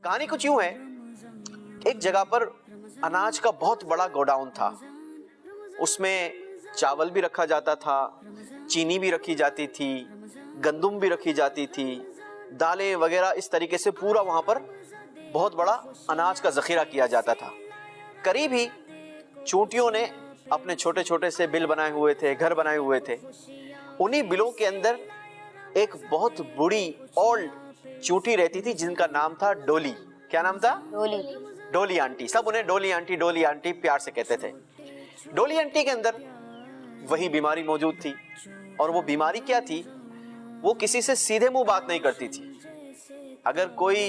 کہانی کچھ یوں ہے، ایک جگہ پر اناج کا بہت بڑا گوڈاؤن تھا، اس میں چاول بھی رکھا جاتا تھا، چینی بھی رکھی جاتی تھی، گندم بھی رکھی جاتی تھی، دالیں وغیرہ، اس طریقے سے پورا وہاں پر بہت بڑا اناج کا ذخیرہ کیا جاتا تھا۔ قریب ہی چونٹیوں نے اپنے چھوٹے چھوٹے سے بل بنائے ہوئے تھے، گھر بنائے ہوئے تھے۔ انہی بلوں کے اندر ایک بہت بڑی اولڈ چونٹی رہتی تھی جن کا نام تھا ڈولی۔ کیا نام تھا؟ ڈولی۔ ڈولی آنٹی، سب انہیں ڈولی آنٹی ڈولی آنٹی پیار سے کہتے تھے۔ ڈولی آنٹی کے اندر وہی بیماری موجود تھی، اور وہ بیماری کیا تھی؟ وہ کسی سے سیدھے منہ بات نہیں کرتی تھی۔ اگر کوئی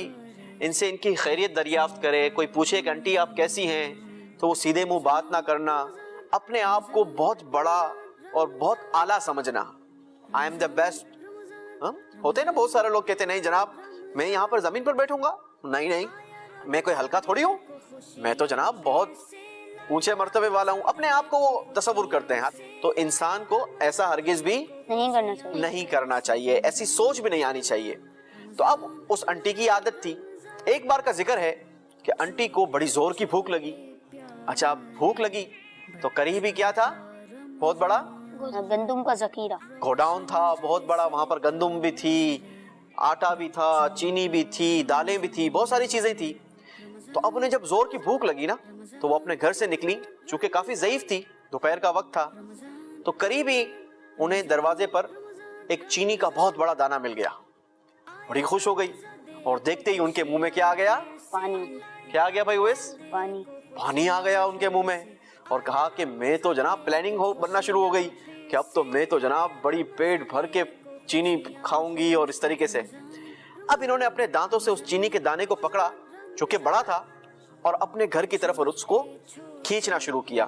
ان سے ان کی خیریت دریافت کرے، کوئی پوچھے کہ آنٹی آپ کیسی ہیں، تو وہ سیدھے منہ بات نہ کرنا، اپنے آپ کو بہت بڑا اور بہت اعلیٰ سمجھنا، آئی ایم دا بیسٹ۔ ہوتے ہیں نا بہت سارے لوگ کہتے ہیں نہیں جناب میں یہاں پر زمین پر بیٹھوں گا، نہیں میں کوئی ہلکا تھوڑی ہوں، میں تو جناب بہت اونچے مرتبے والا ہوں، اپنے آپ کو وہ تصور کرتے ہیں۔ تو انسان کو ایسا ہرگز بھی نہیں کرنا چاہیے، ایسی سوچ بھی نہیں آنی چاہیے۔ تو اب اس انٹی کی عادت تھی، ایک بار کا ذکر ہے کہ انٹی کو بڑی زور کی بھوک لگی۔ اچھا بھوک لگی تو قریب ہی کیا تھا؟ بہت بڑا گندم کا ذخیرہ، گوڈاؤن تھا بہت بڑا، وہاں پر گندم بھی تھی، آٹا بھی تھا، چینی بھی تھی، دالیں بھی تھی، بہت ساری چیزیں تھی۔ تو اب انہیں جب زور کی بھوک لگی نا تو وہ اپنے گھر سے نکلی، چونکہ کافی ضعیف تھی، دوپہر کا وقت تھا، تو قریب ہی انہیں دروازے پر ایک چینی کا بہت بڑا دانہ مل گیا۔ بڑی خوش ہو گئی، اور دیکھتے ہی ان کے منہ میں کیا آ گیا؟ پانی۔ کیا آ گیا بھائی اویس؟ پانی آ گیا ان کے منہ میں، اور کہا کہ میں تو جناب پلاننگ بننا شروع ہو گئی کہ اب تو میں تو جناب بڑی پیٹ بھر کے چینی کھاؤں گی، اور اس طریقے سے۔ اب انہوں نے اپنے دانتوں سے اس چینی کے دانے کو پکڑا جو کہ بڑا تھا، اور اپنے گھر کی طرف اس کو کھینچنا شروع کیا۔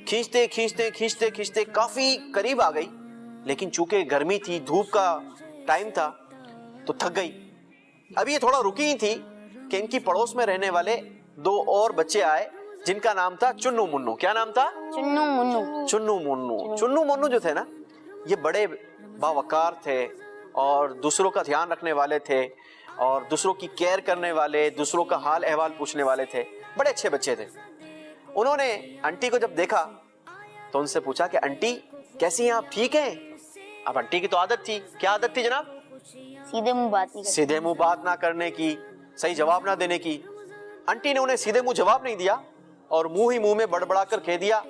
کھینچتے کھینچتے کھینچتے کھینچتے کافی قریب آ گئی، لیکن چونکہ گرمی تھی، دھوپ کا ٹائم تھا، تو تھک گئی۔ اب یہ تھوڑا رکی ہی تھی کہ ان کی پڑوس میں رہنے والے دو اور بچے آئے جن کا نام تھا چنو منو۔ کیا نام تھا؟ چنو منو۔ چنو منو۔ چنو منو جو تھے نا، یہ بڑے باوقار تھے، اور دوسروں کا دھیان رکھنے والے تھے، اور دوسروں کی کیئر کرنے والے، دوسروں کا حال احوال پوچھنے والے تھے، بڑے اچھے بچے تھے۔ انہوں نے انٹی کو جب دیکھا تو ان سے پوچھا کہ انٹی کیسی ہیں آپ، ٹھیک ہیں؟ اب انٹی کی تو عادت تھی، کیا عادت تھی جناب؟ سیدھے منہ بات نہیں کرنا، سیدھے منہ بات نہ کرنے کی، صحیح جواب نہ دینے کی۔ انٹی نے انہیں سیدھے منہ جواب نہیں دیا، اور منہ ہی منہ میں بڑبڑا کر کہہ دیا،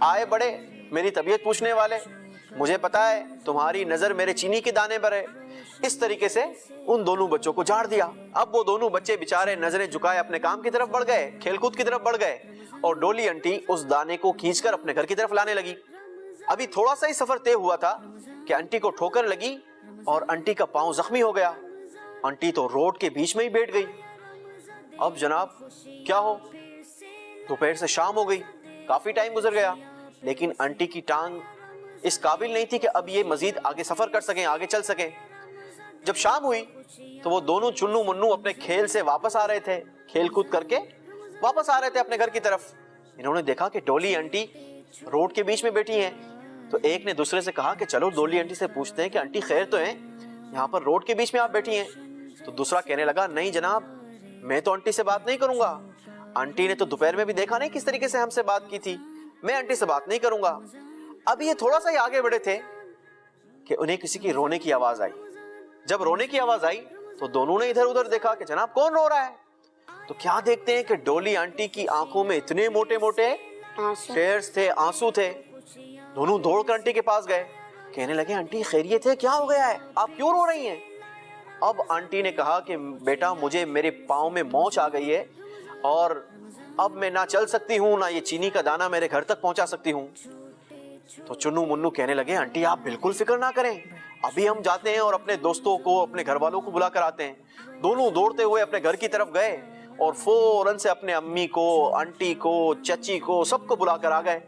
آئے بڑے میری طبیعت پوچھنے والے، مجھے پتا ہے تمہاری نظر میرے چینی کے دانے پر ہے۔ اس طریقے سے ان دونوں بچوں کو جھاڑ دیا۔ اب وہ دونوں بچے بیچارے نظریں جھکائے اپنے کام کی طرف بڑھ گئے، کھیل کود کی طرف بڑھ گئے، اور ڈولی انٹی اس دانے کو کھینچ کر اپنے گھر کی طرف لانے لگی۔ ابھی تھوڑا سا ہی سفر طے ہوا تھا کہ انٹی کو ٹھوکر لگی، اور انٹی کا پاؤں زخمی ہو گیا۔ انٹی تو روڈ کے بیچ میں ہی بیٹھ گئی۔ اب جناب کیا ہو؟ دوپہر سے شام ہو گئی، کافی ٹائم گزر گیا، لیکن انٹی کی ٹانگ اس قابل نہیں تھی کہ اب یہ مزید آگے سفر کر سکیں، آگے چل سکیں۔ جب شام ہوئی تو وہ دونوں چنو منو اپنے کھیل سے واپس آ رہے تھے، کھیل کود کر کے واپس آ رہے تھے اپنے گھر کی طرف۔ انہوں نے دیکھا کہ ڈولی انٹی روڈ کے بیچ میں بیٹھی ہیں، تو ایک نے دوسرے سے کہا کہ چلو ڈولی انٹی سے پوچھتے ہیں کہ انٹی خیر تو ہیں، یہاں پر روڈ کے بیچ میں آپ بیٹھی ہیں؟ تو دوسرا کہنے لگا نہیں جناب میں تو انٹی سے بات نہیں کروں گا، انٹی نے تو دوپہر میں بھی دیکھا نہیں کس طریقے سے ہم سے بات کی تھی، میں انٹی سے بات نہیں کروں گا۔ اب یہ تھوڑا سا ہی آگے بڑھے تھے کہ انہیں کسی کی رونے کی آواز آئی۔ جب رونے کی آواز آئی تو دونوں نے ادھر ادھر دیکھا کہ جناب کون رو رہا ہے، تو کیا دیکھتے ہیں کہ ڈولی آنٹی کی آنکھوں میں اتنے موٹے موٹے ٹیئرز تھے، آنسو تھے۔ دونوں دوڑ کر آنٹی کے پاس گئے، کہنے لگے آنٹی خیریت ہے، کیا ہو گیا ہے، آپ کیوں رو رہی ہیں؟ اب آنٹی نے کہا کہ بیٹا مجھے میرے پاؤں میں موچ آ گئی ہے، اور اب میں نہ چل سکتی ہوں، نہ یہ چینی کا دانہ میرے گھر تک پہنچا سکتی ہوں۔ تو چنو منو کہنے لگے آنٹی آپ بالکل فکر نہ کریں، ابھی ہم جاتے ہیں اور اپنے دوستوں کو، اپنے گھر والوں کو بلا کر آتے ہیں۔ دونوں دوڑتے ہوئے اپنے گھر کی طرف گئے، اور فوراً سے اپنے امی کو، آنٹی کو، چچی کو، سب کو بلا کر آ گئے۔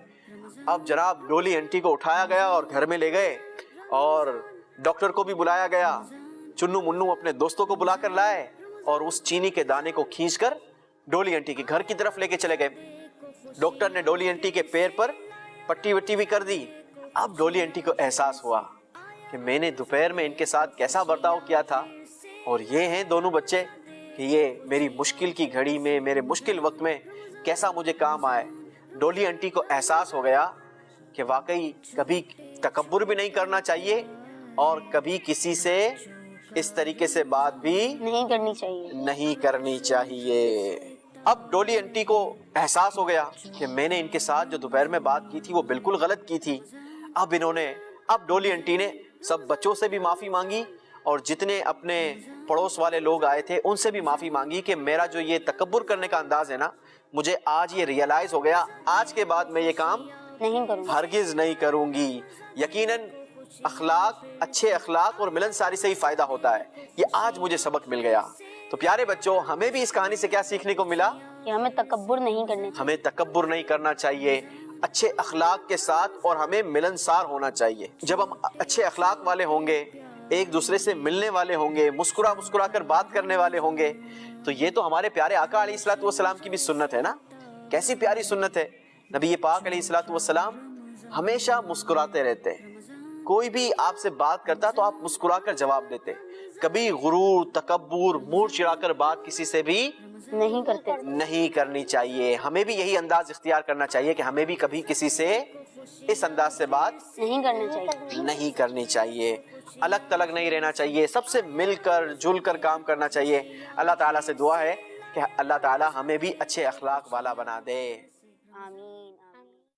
اب جناب ڈولی آنٹی کو اٹھایا گیا اور گھر میں لے گئے، اور ڈاکٹر کو بھی بلایا گیا۔ چنو منو اپنے دوستوں کو بلا کر لائے، اور اس چینی کے دانے کو کھینچ کر ڈولی آنٹی کے گھر کی طرف لے کے چلے گئے۔ ڈاکٹر نے ڈولی آنٹی کے پیر پر پٹی وٹی بھی کر دی۔ اب ڈولی آنٹی کو احساس ہوا کہ میں نے دوپہر میں ان کے ساتھ کیسا برتاؤ کیا تھا، اور یہ ہیں دونوں بچے کہ یہ میری مشکل کی گھڑی میں، میرے مشکل وقت میں کیسا مجھے کام آئے۔ ڈولی انٹی کو احساس ہو گیا کہ واقعی کبھی تکبر بھی نہیں کرنا چاہیے اور کبھی کسی سے اس طریقے سے بات بھی نہیں کرنی چاہیے۔ نہیں کرنی چاہیے۔ اب ڈولی انٹی کو احساس ہو گیا کہ میں نے ان کے ساتھ جو دوپہر میں بات کی تھی وہ بالکل غلط کی تھی۔ اب ڈولی انٹی نے سب بچوں سے بھی معافی مانگی اور جتنے اپنے پڑوس والے لوگ آئے تھے ان سے بھی معافی مانگی کہ میرا جو یہ تکبر کرنے کا انداز ہے نا، مجھے آج یہ ریئلائز ہو گیا، آج کے بعد میں یہ کام نہیں کروں گا۔ ہرگز نہیں کروں گی۔ یقیناً اخلاق، اچھے اخلاق اور ملنساری سے ہی فائدہ ہوتا ہے، یہ آج مجھے سبق مل گیا۔ تو پیارے بچوں، ہمیں بھی اس کہانی سے کیا سیکھنے کو ملا؟ کہ ہمیں تکبر نہیں کرنے چاہیے۔ ہمیں تکبر نہیں کرنا چاہیے، اچھے اخلاق کے ساتھ، اور ہمیں ملنسار ہونا چاہیے۔ جب ہم اچھے اخلاق والے ہوں گے، ایک دوسرے سے ملنے والے ہوں گے، مسکرا مسکرا کر بات کرنے والے ہوں گے، تو یہ تو ہمارے پیارے آقا علیہ الصلوۃ والسلام کی بھی سنت ہے نا۔ کیسی پیاری سنت ہے، نبی پاک علیہ الصلوۃ والسلام ہمیشہ مسکراتے رہتے، کوئی بھی آپ سے بات کرتا تو آپ مسکرا کر جواب دیتے، کبھی غرور، تکبر، منہ چڑھا کر بات کسی سے بھی نہیں کرتے۔ نہیں کرنی چاہیے۔ ہمیں بھی یہی انداز اختیار کرنا چاہیے کہ ہمیں بھی کبھی کسی سے اس انداز سے بات نہیں کرنا چاہیے۔ نہیں کرنی چاہیے، الگ تلگ نہیں رہنا چاہیے، سب سے مل کر جل کر کام کرنا چاہیے۔ اللہ تعالیٰ سے دعا ہے کہ اللہ تعالیٰ ہمیں بھی اچھے اخلاق والا بنا دے۔ آمین۔